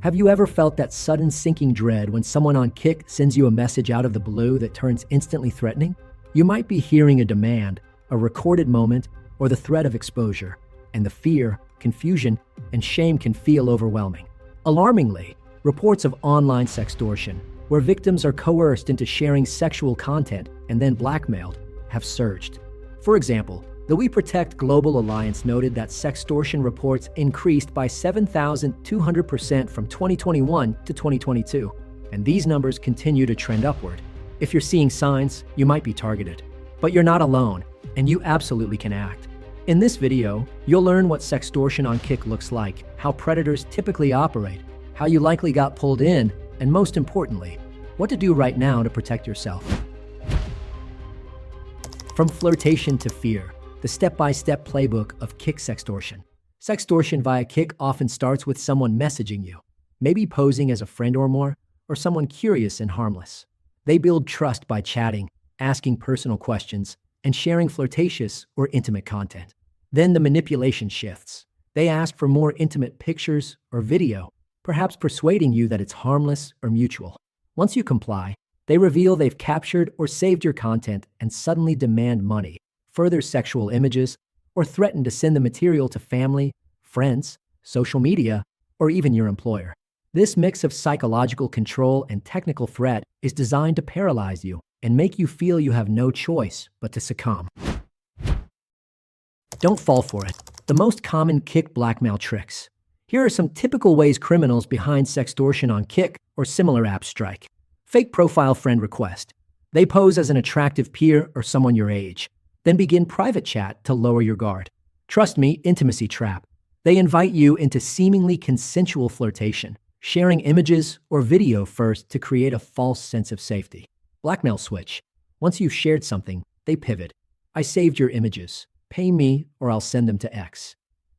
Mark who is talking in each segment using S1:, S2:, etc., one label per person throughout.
S1: Have you ever felt that sudden sinking dread when someone on Kick sends you a message out of the blue that turns instantly threatening? You might be hearing a demand, a recorded moment, or the threat of exposure, and the fear, confusion, and shame can feel overwhelming. Alarmingly, reports of online sextortion, where victims are coerced into sharing sexual content and then blackmailed, have surged. For example, the We Protect Global Alliance noted that sextortion reports increased by 7,200% from 2021 to 2022, and these numbers continue to trend upward. If you're seeing signs, you might be targeted. But you're not alone, and you absolutely can act. In this video, you'll learn what sextortion on Kick looks like, how predators typically operate, how you likely got pulled in, and most importantly, what to do right now to protect yourself. From flirtation to fear, the step-by-step playbook of Kick sextortion. Sextortion via Kick often starts with someone messaging you, maybe posing as a friend or more, or someone curious and harmless. They build trust by chatting, asking personal questions, and sharing flirtatious or intimate content. Then the manipulation shifts. They ask for more intimate pictures or video, perhaps persuading you that it's harmless or mutual. Once you comply, they reveal they've captured or saved your content and suddenly demand money, further sexual images, or threaten to send the material to family, friends, social media, or even your employer. This mix of psychological control and technical threat is designed to paralyze you and make you feel you have no choice but to succumb. Don't fall for it. The most common Kick blackmail tricks. Here are some typical ways criminals behind sextortion on Kick or similar apps strike. Fake profile friend request. They pose as an attractive peer or someone your age, then begin private chat to lower your guard. Trust me, intimacy trap. They invite you into seemingly consensual flirtation, sharing images or video first to create a false sense of safety. Blackmail switch. Once you've shared something, they pivot. I saved your images. Pay me or I'll send them to X.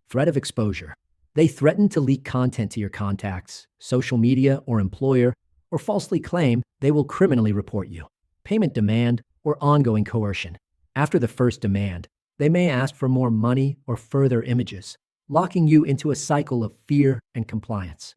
S1: Threat of exposure. They threaten to leak content to your contacts, social media, or employer, or falsely claim they will criminally report you. Payment demand or ongoing coercion. After the first demand, they may ask for more money or further images, locking you into a cycle of fear and compliance.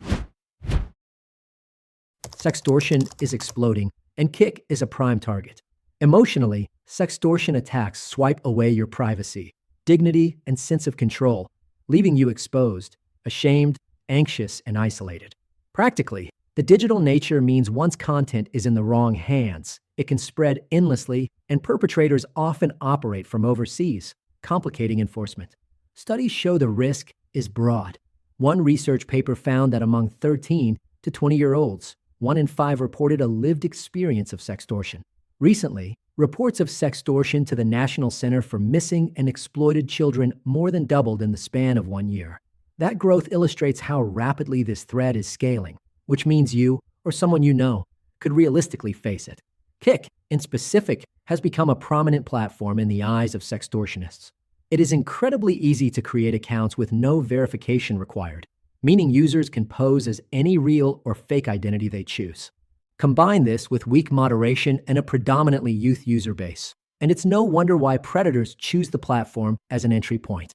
S1: Sextortion is exploding, and Kick is a prime target. Emotionally, sextortion attacks swipe away your privacy, dignity, and sense of control, leaving you exposed, ashamed, anxious, and isolated. Practically, the digital nature means once content is in the wrong hands, it can spread endlessly, and perpetrators often operate from overseas, complicating enforcement. Studies show the risk is broad. One research paper found that among 13 to 20-year-olds, 1 in 5 reported a lived experience of sextortion. Recently, reports of sextortion to the National Center for Missing and Exploited Children more than doubled in the span of 1 year. That growth illustrates how rapidly this threat is scaling, which means you, or someone you know, could realistically face it. Kick, in specific, has become a prominent platform in the eyes of sextortionists. It is incredibly easy to create accounts with no verification required, meaning users can pose as any real or fake identity they choose. Combine this with weak moderation and a predominantly youth user base, and it's no wonder why predators choose the platform as an entry point.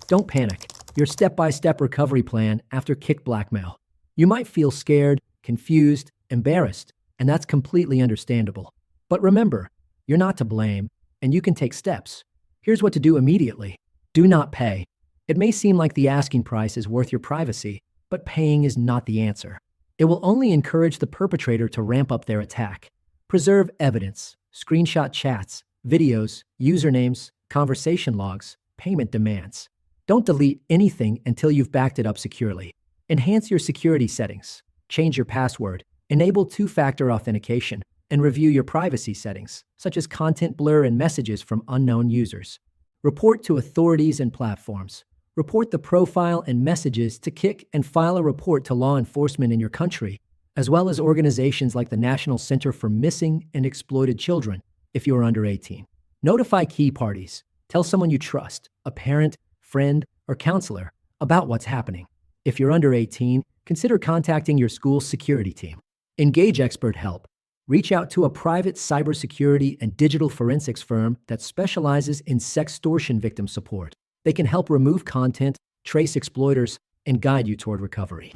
S1: Don't panic. Your step-by-step recovery plan after Kick blackmail. You might feel scared, confused, embarrassed, and that's completely understandable. But remember, you're not to blame, and you can take steps. Here's what to do immediately. Do not pay. It may seem like the asking price is worth your privacy, but paying is not the answer. It will only encourage the perpetrator to ramp up their attack. Preserve evidence, screenshot chats, videos, usernames, conversation logs, payment demands. Don't delete anything until you've backed it up securely. Enhance your security settings, change your password, enable two-factor authentication, and review your privacy settings, such as content blur and messages from unknown users. Report to authorities and platforms. Report the profile and messages to Kick and file a report to law enforcement in your country, as well as organizations like the National Center for Missing and Exploited Children, if you are under 18. Notify key parties. Tell someone you trust, a parent, friend, or counselor, about what's happening. If you're under 18, consider contacting your school's security team. Engage expert help. Reach out to a private cybersecurity and digital forensics firm that specializes in sextortion victim support. They can help remove content, trace exploiters, and guide you toward recovery.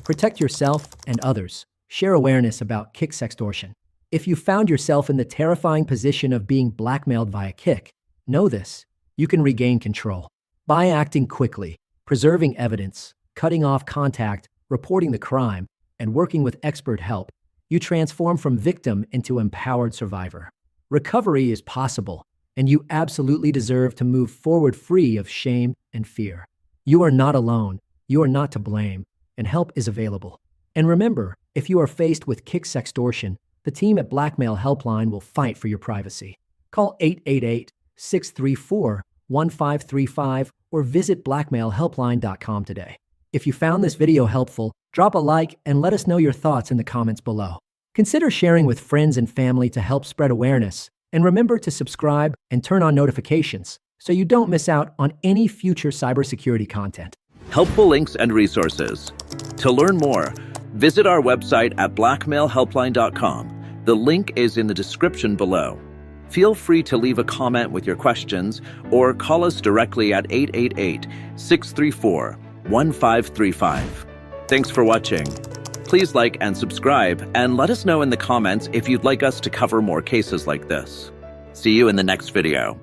S1: Protect yourself and others. Share awareness about Kik sextortion. If you found yourself in the terrifying position of being blackmailed via Kik, know this: you can regain control. By acting quickly, preserving evidence, cutting off contact, reporting the crime, and working with expert help, you transform from victim into empowered survivor. Recovery is possible, and you absolutely deserve to move forward free of shame and fear. You are not alone, you are not to blame, and help is available. And remember, if you are faced with Kik sextortion, the team at Blackmail.HelpLine will fight for your privacy. Call 888-634-1535 or visit blackmailhelpline.com today. If you found this video helpful, drop a like and let us know your thoughts in the comments below. Consider sharing with friends and family to help spread awareness, and remember to subscribe and turn on notifications so you don't miss out on any future cybersecurity content.
S2: Helpful links and resources. To learn more, visit our website at blackmailhelpline.com. The link is in the description below. Feel free to leave a comment with your questions or call us directly at 888-634-1535. Thanks for watching. Please like and subscribe, and let us know in the comments if you'd like us to cover more cases like this. See you in the next video.